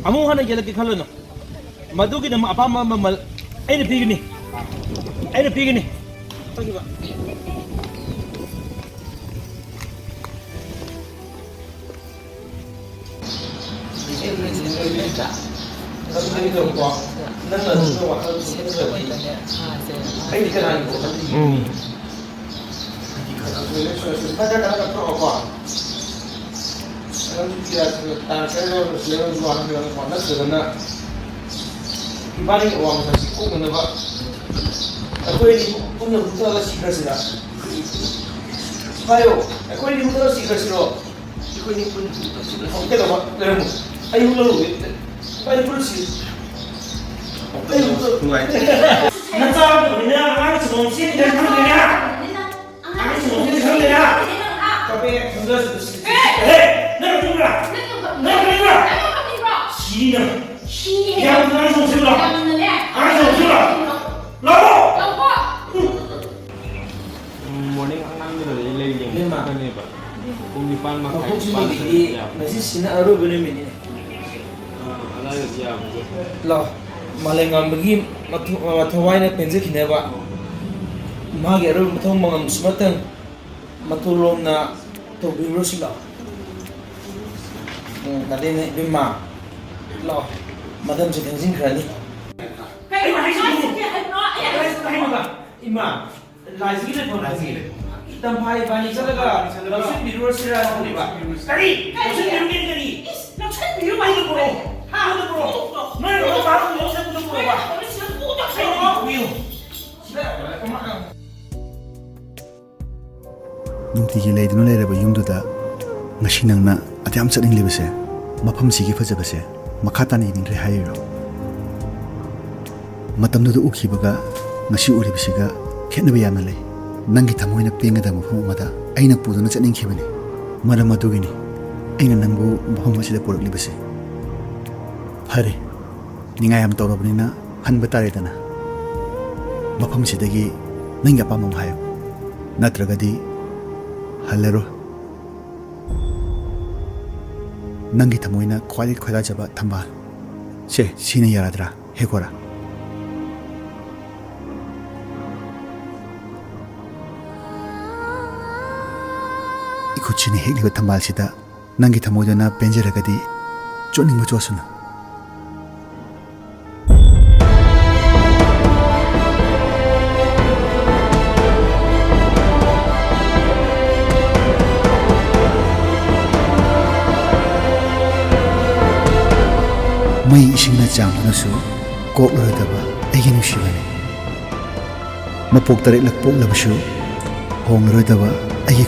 ꯑꯃꯨꯛ ꯍꯟꯅ ꯌꯦꯜꯂꯛꯀꯦ ꯈꯜꯂꯨꯅꯨ ꯃꯗꯨꯒꯤꯗꯃꯛ ꯑꯄꯥꯝꯕ ꯃꯃꯜ ꯑꯩꯅ ꯄꯤꯒꯅꯤ 이발이 오왕 다시 꼭 넣는 거. 아코이니 오늘 부터가 시크릿이다. 봐요. 아코이니 부터가 시크릿으로. 아코이니 부터 시크릿. 어깨가 막 내려. 아이 흘러로 빨리 풀지. 빨리 부터. 나 싸우고 그냥 아무튼 정신이 될 상태냐? 아무튼 정신이 상태냐? 카페에 들어가서 드시. 에! 내가 누구야? 내가 누구야? 시는 야, 나가서 오세요. 나가서 오세요. 나고. Morning ang namin nila ilayling kani ba? Kung di pa Kung sumili, nasi sinaaro ba namin eh? Ala ya. La, malengam bagi matawai na penze kineba. Magi aro matawang mga musmatang matulong na tubiro sila. Nadi na bima. La, madam sa tenzin krani. Ima, lagi na po lagi. Tampay bani talaga. Lausin biro sila ni ba? Kari, lausin biro kani. Lausin biro ba ito bro? Ha, ito bro. Meron ba parang lausin ito bro ba? Ay, no, Will. ꯅꯨꯡꯇꯤꯒꯤ ꯂꯩꯗꯨꯅ ꯂꯩꯔꯕ ꯌꯨꯝꯗꯨꯗ ꯉꯁꯤ ꯅꯪꯅ ꯑꯗꯨꯌꯥꯝ ꯆꯠꯅꯤꯡꯂꯤꯕꯁꯦ ꯃꯐꯝꯁꯤꯒꯤ ꯐꯖꯕꯁꯦ ꯃꯈꯥ ꯇꯥꯅ ꯌꯦꯡꯅꯤꯡꯗ꯭ꯔꯦ ꯍꯥꯏꯔꯤꯔꯣ? ꯃꯇꯝꯗꯨꯗ ꯎꯈꯤꯕꯒ ꯉꯁꯤ ꯎꯔꯤꯕꯁꯤꯒ ꯈꯦꯠꯅꯕ ꯌꯥꯝꯅ ꯂꯩ. ꯅꯪꯒꯤ ꯊꯃꯣꯏꯅ ꯄꯦꯟꯒꯗꯕ ꯃꯐꯝ ꯑꯃꯗ ꯑꯩꯅ ꯄꯨꯗꯨꯅ ꯆꯠꯅꯤꯡꯈꯤꯕꯅꯤ. ꯃꯔꯝ ꯑꯗꯨꯒꯤꯅꯤ ꯑꯩꯅ ꯅꯪꯕꯨ ꯃꯐꯝ ꯑꯁꯤꯗ ꯄꯨꯔꯛꯂꯤꯕꯁꯦ. ꯐꯔꯦ, ꯅꯤꯡꯉꯥꯏ ꯌꯥꯝ ꯇꯧꯔꯕꯅꯤꯅ ꯍꯟꯕ ꯇꯥꯔꯦꯗꯅ. ꯃꯐꯝꯁꯤꯗꯒꯤ ꯅꯪꯒꯤ ꯑꯄꯥꯝꯕ ꯑꯃ ꯍꯥꯏꯌꯨ, ꯅꯠꯇ꯭ꯔꯒꯗꯤ ꯍꯜꯂꯔꯣ. ꯅꯪꯒꯤ ꯊꯃꯣꯏꯅ ꯈ꯭ꯋꯥꯏꯗꯒꯤ ꯈꯣꯏꯗꯥꯖꯕ ꯊꯝꯕꯥꯜ ꯁꯦ ꯁꯤꯅ ꯌꯥꯔꯗ꯭ꯔꯥ? ꯍꯦꯛꯈꯣꯔꯥ. 이쿠치니 헥리고 탐발시다 난기 타모드나 벤제라가디 쫓는 거 좋았으나 ꯃꯩ ꯏꯁꯤꯡꯅ ꯆꯥꯝꯗꯨꯅꯁꯨ ꯀꯣꯛꯂꯔꯣꯏꯗꯕ ꯑꯩꯒꯤ ꯅꯨꯡꯁꯤꯕꯅꯤ. ꯃꯄꯣꯛ ꯇꯔꯦꯠꯂꯛ ꯄꯣꯛꯂꯕꯁꯨ ꯍꯣꯡꯂꯔꯣꯏꯗꯕ ꯑꯩꯒꯤ